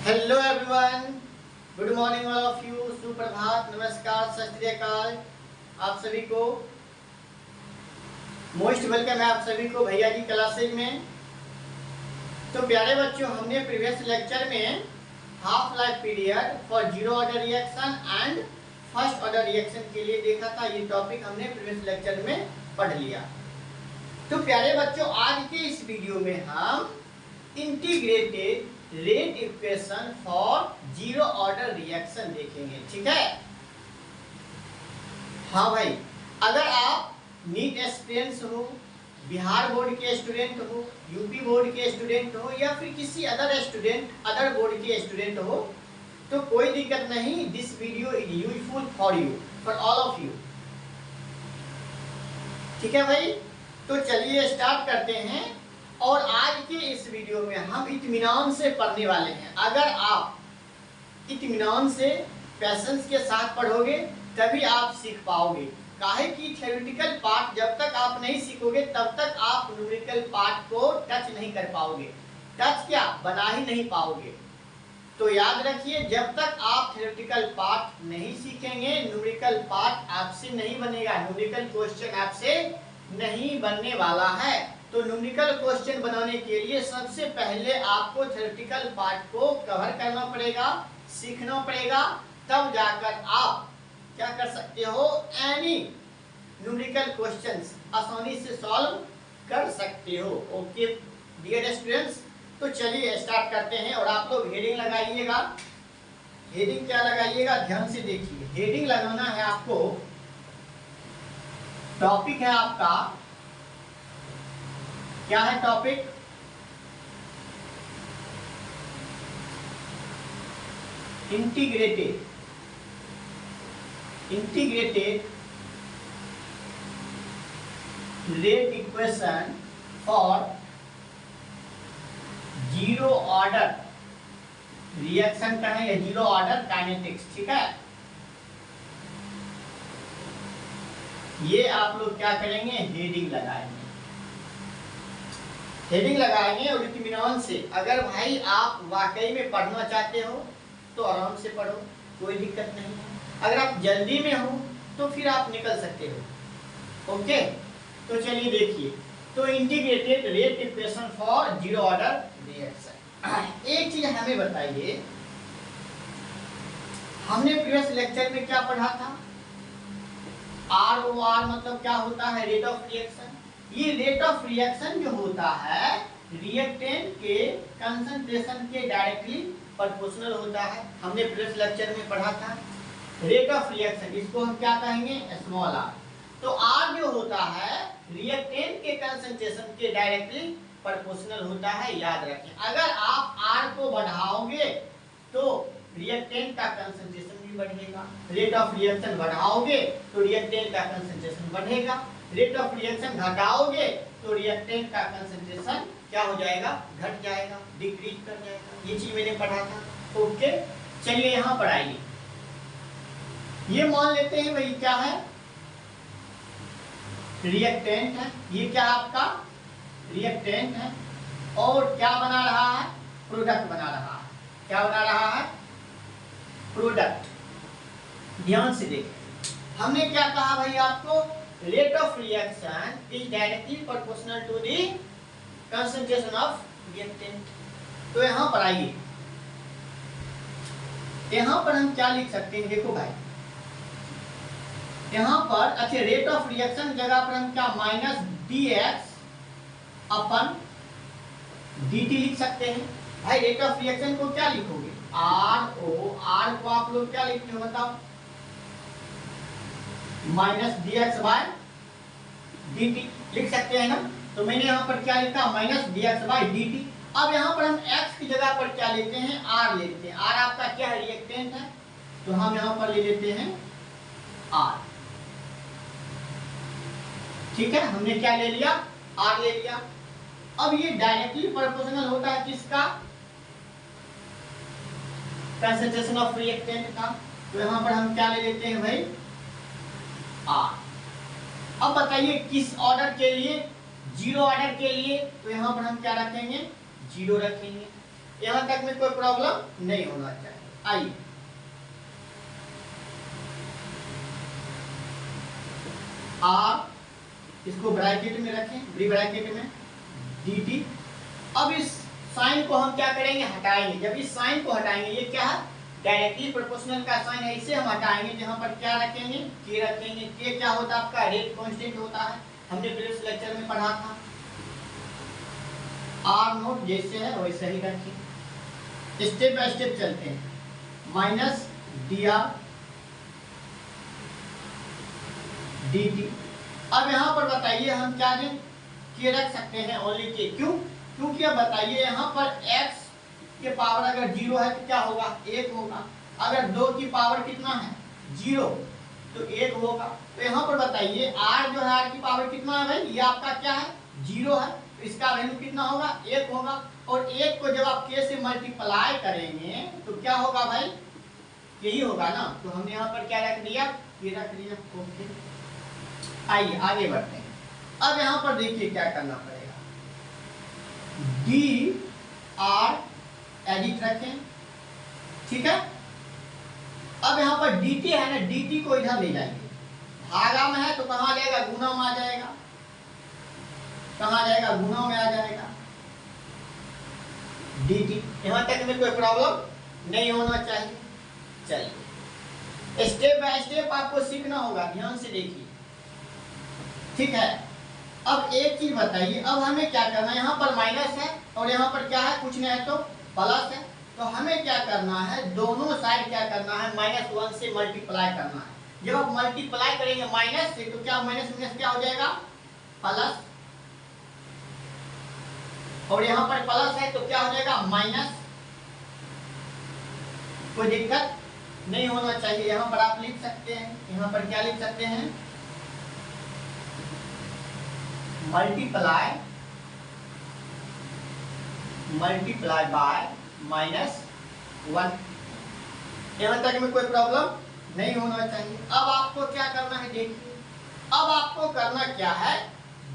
Hello everyone, good morning all of you. सुप्रभात, नमस्कार, सत श्री अकाल। आप सभी को मोस्ट वेलकम है, आप सभी को भैया जी क्लासेज में। तो प्यारे बच्चों, हमने प्रीवियस लेक्चर में half life period for zero order reaction and first order reaction के लिए देखा था। ये टॉपिक हमने प्रीवियस लेक्चर में पढ़ लिया। तो प्यारे बच्चों, आज के इस वीडियो में हम integrated rate equation for zero order reaction देखेंगे। ठीक है? हाँ भाई, अगर आप नीट एस्पिरेंट्स हो, बिहार बोर्ड के स्टूडेंट हो, यूपी बोर्ड के स्टूडेंट हो, या फिर किसी अदर बोर्ड के स्टूडेंट हो, तो कोई दिक्कत नहीं। This video is useful for you, for all of you. ठीक है भाई? तो चलिए स्टार्ट करते हैं। और आज के इस वीडियो में हम इत्मीनान से पढ़ने वाले हैं। अगर आप इत्मीनान से पैशंस के साथ पढ़ोगे तभी आप सीख पाओगे। काहे कि थ्योरेटिकल पार्ट जब तक आप नहीं सीखोगे तब तक आप न्यूमेरिकल पार्ट को टच नहीं कर पाओगे। टच क्या, बना ही नहीं पाओगे। तो याद रखिए, जब तक आप थ्योरेटिकल पार्ट नहीं सीखेंगे न्यूमेरिकल पार्ट आपसे नहीं बनेगा। न्यूमेरिकल क्वेश्चन आपसे नहीं बनने वाला है। तो न्यूमेरिकल क्वेश्चन बनाने के लिए सबसे पहले आपको थ्योरेटिकल पार्ट को कवर करना पड़ेगा, सीखना पड़ेगा, तब जाकर आप क्या कर सकते हो, एनी न्यूमेरिकल क्वेश्चंस आसानी से सॉल्व कर सकते हो। ओके डियर स्टूडेंट्स, तो चलिए स्टार्ट करते हैं। और आप लोग हेडिंग लगाइएगा। हेडिंग क्या लगाइएगा, ध्यान से देखिए। हेडिंग लगाना है आपको, टॉपिक है आपका, क्या है topic, integrated rate equation for zero order reaction का है, या जीरो ऑर्डर काइनेटिक्स। ठीक है? ये आप लोग क्या करेंगे, हेडिंग लगाएंगे। हेडिंग लगाएंगे और इत्मीनान से। अगर भाई आप वाकई में पढ़ना चाहते हो तो आराम से पढ़ो, कोई दिक्कत नहीं है। अगर आप जल्दी में हो तो फिर आप निकल सकते हो। ओके, तो चलिए देखिए। तो integrated rate equation for zero order reaction. एक चीज हमें बताइए, हमने प्रीवियस लेक्चर में क्या पढ़ा था? ROR मतलब क्या होता है, रेट ऑफ रिएक्शन। ये रेट ऑफ रिएक्शन जो होता है रिएक्टेंट के कंसंट्रेशन के डायरेक्टली प्रोपोर्शनल होता है। हमने प्रीवियस लेक्चर में पढ़ा था रेट ऑफ रिएक्शन, इसको हम क्या कहेंगे, स्मॉल r। तो r जो होता है रिएक्टेंट के कंसंट्रेशन के डायरेक्टली प्रोपोर्शनल होता है। याद रखें, अगर आप r को बढ़ाओगे तो रिएक्टेंट का कंसंट्रेशन भी बढ़ेगा। रेट ऑफ रिएक्शन बढ़ाओगे तो रिएक्टेंट का कंसंट्रेशन बढ़ेगा। रेट ऑफ रिएक्शन घटाओगे तो रिएक्टेंट का कंसंट्रेशन क्या हो जाएगा, घट जाएगा, डिक्रीज कर जाएगा। ये चीज मैंने पढ़ा था। ओके, चलिए यहां पर आइए। ये मान लेते हैं भाई क्या है, रिएक्टेंट है। ये क्या आपका रिएक्टेंट है, और क्या बना रहा है, प्रोडक्ट बना रहा है। क्या बना रहा है, प्रोडक्ट। ध्यान से देखें, हमने क्या कहा भाई आपको, rate of reaction is directly proportional to the concentration of reactant. तो यहां पर आइए, यहां पर हम क्या लिख सकते हैं, देखो भाई यहां पर, अच्छा रेट ऑफ रिएक्शन जगह पर हम क्या माइनस dx अपन dt लिख सकते हैं। भाई रेट ऑफ रिएक्शन को क्या लिखोगे, R को आप लोग क्या लिखते हो बताओ, माइनस dx बाय dt लिख सकते हैं ना। तो मैंने यहाँ पर क्या लिखा, माइनस dx बाय dt। अब यहाँ पर हम x की जगह पर क्या लेते हैं, r लेते हैं। r आपका क्या है, रिएक्टेंट है, तो हम यहाँ पर ले लेते हैं r। ठीक है, हमने क्या ले लिया, r ले लिया। अब ये डायरेक्टली प्रोपोर्शनल होता है किसका, कंसंट्रेशन ऑफ रिएक्टेंट का। तो यहाँ पर हम क्या ले लेते हैं भाई, r। अब बताइए किस ऑर्डर के लिए, जीरो ऑर्डर के लिए। तो यहाँ पर हम क्या रखेंगे, जीरो रखेंगे। यहाँ तक में कोई प्रॉब्लम नहीं होना चाहिए। आइए आर इसको ब्रैकेट में रखें, बड़ी ब्रैकेट में dt। अब इस साइन को हम क्या करेंगे, हटाएंगे। जब इस साइन को हटाएंगे, ये क्या है, डायरेक्टली प्रोपोर्शनल का साइन है, इसे हम हटाएंगे। जहां पर क्या रखेंगे, k रखेंगे। k क्या होता है आपका, रेट कांस्टेंट होता है, हमने प्रीवियस लेक्चर में पढ़ा था। r नोट जैसे है वैसे ही रखें। स्टेप बाय स्टेप चलते हैं। Minus dr dt। अब यहाँ पर बताइए हम क्या दें, k रख सकते हैं, ओनली k। क्यों, क्योंकि अब बताइए यहाँ पर x के पावर अगर 0 है तो क्या होगा, 1 होगा। अगर 2 की पावर कितना है, 0, तो 1 होगा। तो यहाँ पर बताइए r जो है, r की पावर कितना है भाई, ये आपका क्या है, 0 है, तो इसका वैल्यू कितना होगा, 1 होगा। और 1 को जब आप k से मल्टीप्लाई करेंगे तो क्या होगा भाई, यही होगा ना। तो हमने यहाँ पर क्या रख दिया, k रख दिया। ओके, आइए आगे बढ़ते हैं। अब यहाँ पर देखिए क्या करना पड़ेगा, डी आर एडिट रखें, ठीक है। अब यहाँ पर dt है ना, dt को इधर ले जाएंगे। भागा में है तो कहाँ जाएगा, गुना में आ जाएगा। कहाँ जाएगा, गुना में आ जाएगा dt। यहाँ तक में कोई प्रॉब्लम नहीं होना चाहिए। चलिए स्टेप बाय स्टेप आपको सीखना होगा, ध्यान से देखिए, ठीक है। अब एक चीज बताइए, अब हमें क्या करना है, यहाँ पर माइनस है और यहाँ पर क्या है, कुछ नहीं है तो प्लस है। तो हमें क्या करना है, दोनों साइड क्या करना है, -1 से मल्टीप्लाई करना है। जब आप मल्टीप्लाई करेंगे माइनस से तो क्या, माइनस माइनस क्या हो जाएगा, प्लस। और यहाँ पर प्लस है तो क्या हो जाएगा, माइनस। कोई दिक्कत नहीं होना चाहिए। यहाँ पर आप लिख सकते हैं, यहाँ पर क्या लिख सकते हैं, मल्टीप्लाई बाय -1। यहाँ तक में कोई प्रॉब्लम नहीं होना चाहिए। अब आपको क्या करना है, देखिए अब आपको करना क्या है,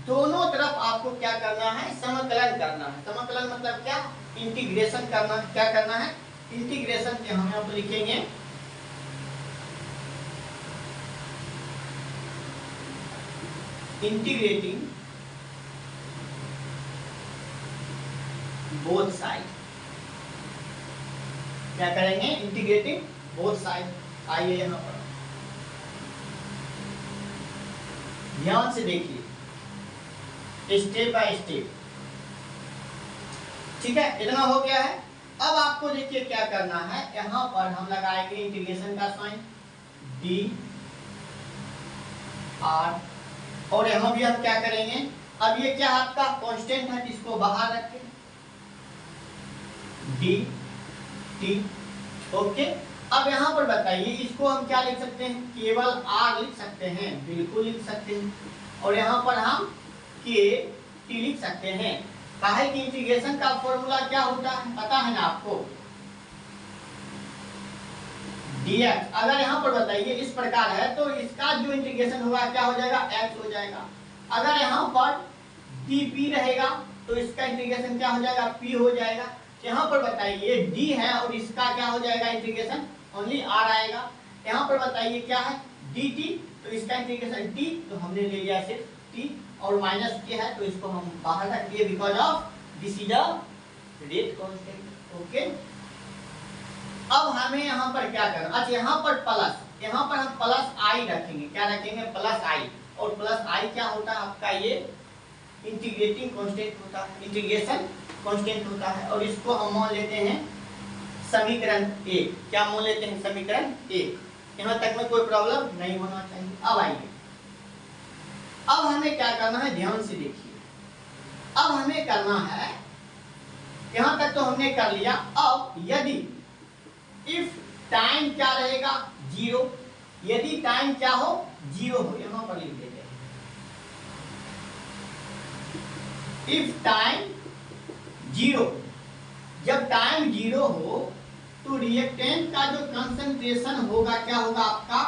दोनों तरफ आपको क्या करना है, समाकलन करना है। समाकलन मतलब क्या, इंटीग्रेशन करना। क्या करना है, इंटीग्रेशन के हम यहाँ पर लिखेंगे इंटीग्रेटिंग बोथ साइड। क्या करेंगे, इंटीग्रेटिंग बोथ साइड। आइए यहाँ पर ध्यान से देखिए, स्टेप बाय स्टेप, ठीक है। इतना हो गया है। अब आपको देखिए क्या करना है, यहाँ पर हम लगाएंगे इंटीग्रेशन का साइन डी आर, और यहाँ भी हम क्या करेंगे, अब ये क्या आपका कांस्टेंट है, इसको बाहर रखें, डी टी। ओके, अब यहाँ पर बताइए इसको हम क्या लिख सकते हैं, केवल आर लिख सकते हैं, बिल्कुल लिख सकते हैं। और यहाँ पर हम के टी लिख सकते हैं। काहे कि इंटीग्रेशन का फॉर्मूला क्या होता है, पता है ना आपको, dx। अगर यहाँ पर बताइए इस प्रकार है तो इसका जो इंटीग्रेशन होगा क्या हो जाएगा, x हो जाएगा। अगर यहाँ पर dp रहेगा तो इसका इंटीग्रेशन क्या हो जाएगा, p हो जाएगा। यहाँ पर बताइए d है और इसका क्या हो जाएगा इंटीग्रेशन, ओनली r आएगा। यहाँ पर बताइए क्या है, dt, तो इसका इंटीग्रेशन t, तो हमने ले लिया सिर्फ t, और माइनस के है तो इसको हम बाहर रख दिए, because of this is a rate constant. Okay, अब हमें यहाँ पर क्या करना, अच्छा यहाँ पर प्लस, यहाँ पर हम प्लस आई रखेंगे। क्या रखेंगे, प्लस आई। और प्लस आई क्या होता है आपका, ये इंटीग्रेटिंग कांस्टेंट होता है, इंटीग्रेशन कांस्टेंट होता है। और इसको हम मान लेते हैं समीकरण 1। क्या मान लेते हैं, समीकरण 1। यहाँ तक में कोई प्रॉब्लम नहीं होना चाहिए। अब आइए, अब हमें क्या करना है, ध्यान से देखिए। अब हमें करना है, यहाँ तक तो हमने कर लिया। अब यदि इफ टाइम क्या रहेगा, 0, यदि टाइम क्या हो, 0 हो, यहाँ पर लिख देते हैं, इफ टाइम 0, जब टाइम 0 हो तो रिएक्टेंट का जो कंसंट्रेशन होगा क्या होगा आपका,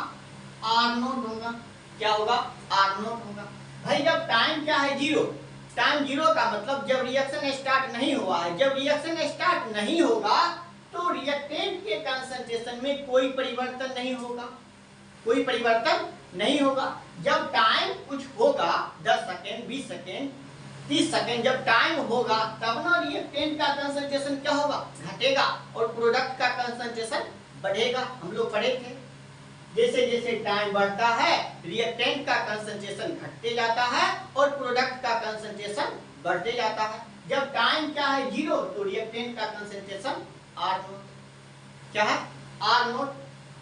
R0 होगा। क्या होगा, R0 होगा। भाई जब टाइम क्या है, 0, टाइम जीरो का मतलब जब रिएक्शन स्टार्ट नहीं हुआ है। जब रिएक्शन स्टार्ट नहीं होगा तो रिएक्टेंट के कंसंट्रेशन में कोई परिवर्तन नहीं होगा, कोई परिवर्तन नहीं होगा। जब टाइम कुछ होगा 10 सेकेंड 20 सेकेंड 30 सेकेंड, जब टाइम होगा तब ना रिएक्टेंट का कंसंट्रेशन क्या होगा, घटेगा, और प्रोडक्ट का कंसंट्रेशन बढ़ेगा। हम लोग पढ़े थे जैसे जैसे टाइम बढ़ता है रिएक्टेंट का कंसंट्रेशन घटते जाता है और प्रोडक्ट का कंसंट्रेशन बढ़ते जाता है। जब टाइम क्या है जीरो तो रिएक्टेंट का कंसंट्रेशन आर नोट, क्या है आर नोट।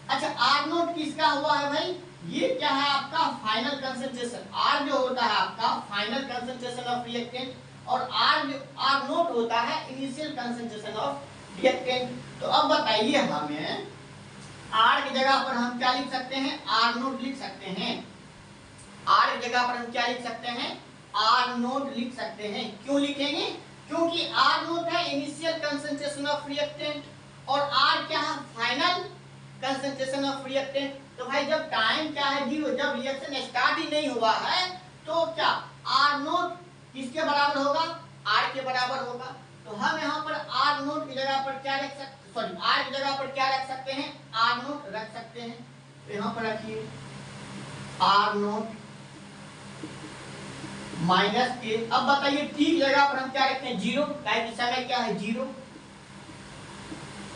अच्छा आर नोट किसका हुआ है भाई, ये क्या है आपका फाइनल कंसंट्रेशन। आर जो होता है आपका फाइनल कंसंट्रेशन ऑफ रिएक्टेंट और आर नोट होता है इनिशियल कंसंट्रेशन ऑफ रिएक्टेंट। तो अब बताइए हमें आर की जगह पर हम क्या लिख सकते हैं, आर नोट लिख सकते हैं। आर की जगह पर हम क्या लिख सकते हैं, आर नोट लिख सकते हैं। क्यों लिखेंगे, क्योंकि आर नोट है इनिशियल कंसंट्रेशन ऑफ रिएक्टेंट और आर क्या है फाइनल कंसंट्रेशन ऑफ रिएक्टेंट। तो भाई जब टाइम क्या है जीरो, जब रिएक्शन स्टार्ट ही नहीं हुआ है तो क्या आर नोट किसके बराबर होगा, आर के बराबर होगा। तो हम यहाँ पर आर नोट की जगह पर क्या रख सकते, सॉरी आर की जगह पर क्या रख सकते हैं, आर नोट रख सकते हैं। तो यहाँ पर रखिए आर नोट माइनस के, अब बताइए टी की जगह पर हम क्या रखते हैं जीरो, टाइम की समय क्या है जीरो,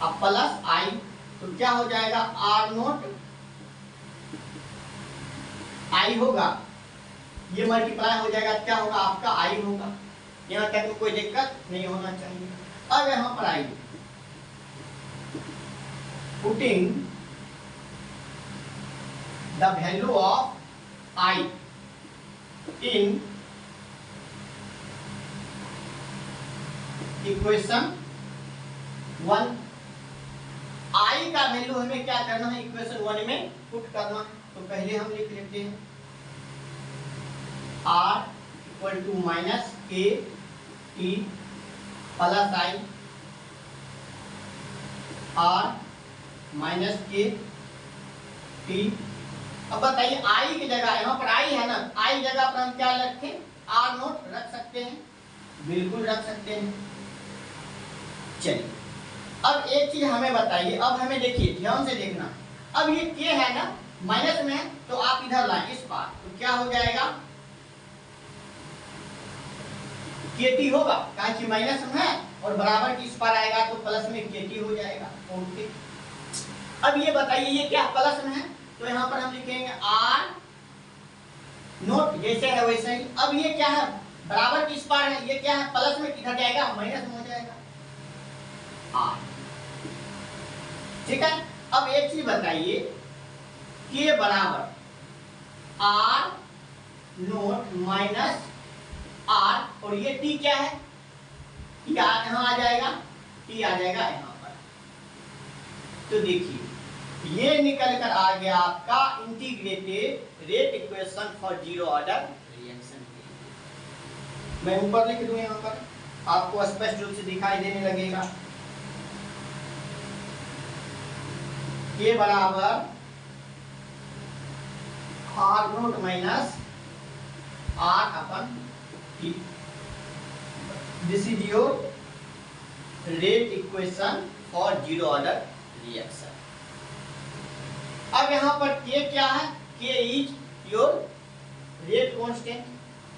अब प्लस आई, तो क्या हो जाएगा आर नोट आई होगा, ये मल्टीप्लाई हो जाएगा, क्या होगा आपका आई होगा। यहाँ तक में कोई दिक्कत नहीं होना चाहिए। अब यहाँ पर आइए putting the value of I in equation 1। आई का वैल्यू हमें क्या करना है, इक्वेशन 1 में पुट करना है। तो पहले हम लिख लेते हैं R इक्वल टू माइनस के टी प्लस आई, R माइनस के टी। अब बताइए आई की जगह, यहाँ पर आई है ना, आई जगह पर हम क्या रखें, आर नोट रख सकते हैं, बिल्कुल रख सकते हैं। चलिए अब एक चीज हमें बताइए, अब हमें देखिए ध्यान से देखना, अब ये के है ना माइनस में है तो आप इधर लाएं इस पार, तो क्या हो जाएगा केटी होगा, कहा कि माइनस में है और बराबर की इस पार आएगा तो प्लस में केटी हो जाएगा। ओके अब ये बताइए ये क्या प्लस में है तो यहाँ पर हम लिखेंगे आर नोट जैसे है वैसे ही। अब ये क्या है बराबर की इस पार है, ये क्या है प्लस में किधर जाएगा, माइनस में हो जाएगा आर। ठीक है अब एक चीज बताइए के बराबर आर नोट माइनस आर और ये टी क्या है, टी यहाँ आ जाएगा, टी आ जाएगा यहाँ पर। तो देखिए ये निकल कर आ गया आपका integrated rate equation for zero order reaction. मैं ऊपर लिख दूं यहाँ पर, आपको स्पष्ट रूप से दिखाई देने लगेगा। के बराबर R naught minus R upon T, this is your rate equation for zero order reaction. अब यहाँ पर के क्या है, K is your rate constant,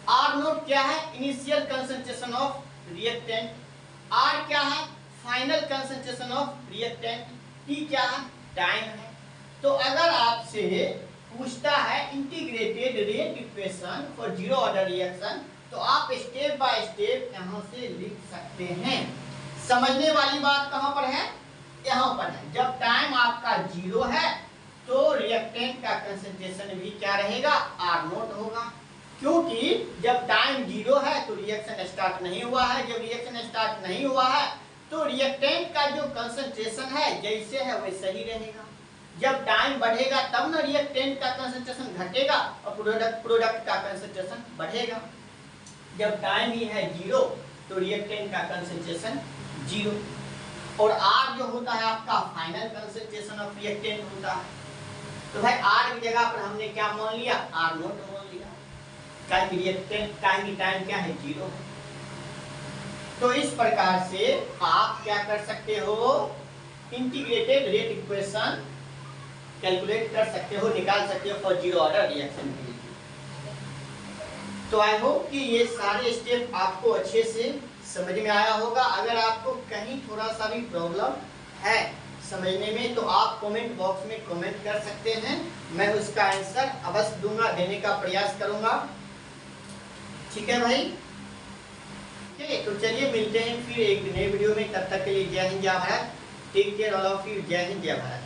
R naught क्या है initial concentration of reactant, R क्या है final concentration of reactant, T क्या है टाइम है। तो अगर आपसे पूछता है integrated rate equation for zero order reaction तो आप स्टेप बाय स्टेप यहाँ से लिख सकते हैं। समझने वाली बात कहाँ पर है, यहाँ पर है। जब टाइम आपका जीरो है तो रिएक्टेंट का कंसंट्रेशन भी क्या रहेगा, आर नोट होगा, क्योंकि जब टाइम जीरो है तो रिएक्शन स्टार्ट नहीं हुआ है। जब रिएक्शन स्टार्ट नहीं हुआ है तो रिएक्टेंट का जो कंसंट्रेशन है जैसे है वैसे ही रहेगा। जब टाइम बढ़ेगा तब ना रिएक्टेंट का कंसंट्रेशन घटेगा और प्रोडक्ट का कंसंट्रेशन बढ़ेगा। जब टाइम ही है जीरो तो रिएक्टेंट का कंसंट्रेशन जीरो और आर जो होता है आपका फाइनल कंसंट्रेशन ऑफ रिएक्टेंट होता है। तो भाई आर की जगह पर हमने क्या मान लिया, आर नोट मान लिया। टाइम क्या है, 0 है। तो इस प्रकार से आप क्या कर सकते हो, इंटीग्रेटेड रेट इक्वेशन कैलकुलेट कर सकते हो, निकाल सकते हो फॉर जीरो ऑर्डर रिएक्शन के लिए। तो आई होप कि ये सारे स्टेप आपको अच्छे से समझ में आया होगा। अगर आपको कहीं थोड़ा सा भी प्रॉब्लम है समझने में तो आप कमेंट बॉक्स में कमेंट कर सकते हैं, मैं उसका आंसर अवश्य दूंगा, देने का प्रयास करूंगा। ठीक है भाई, तो चलिए मिलते हैं फिर एक नए वीडियो में। तब तक के लिए जय हिंद जय Bharat. Take care all of you. जय हिंद जय भारत।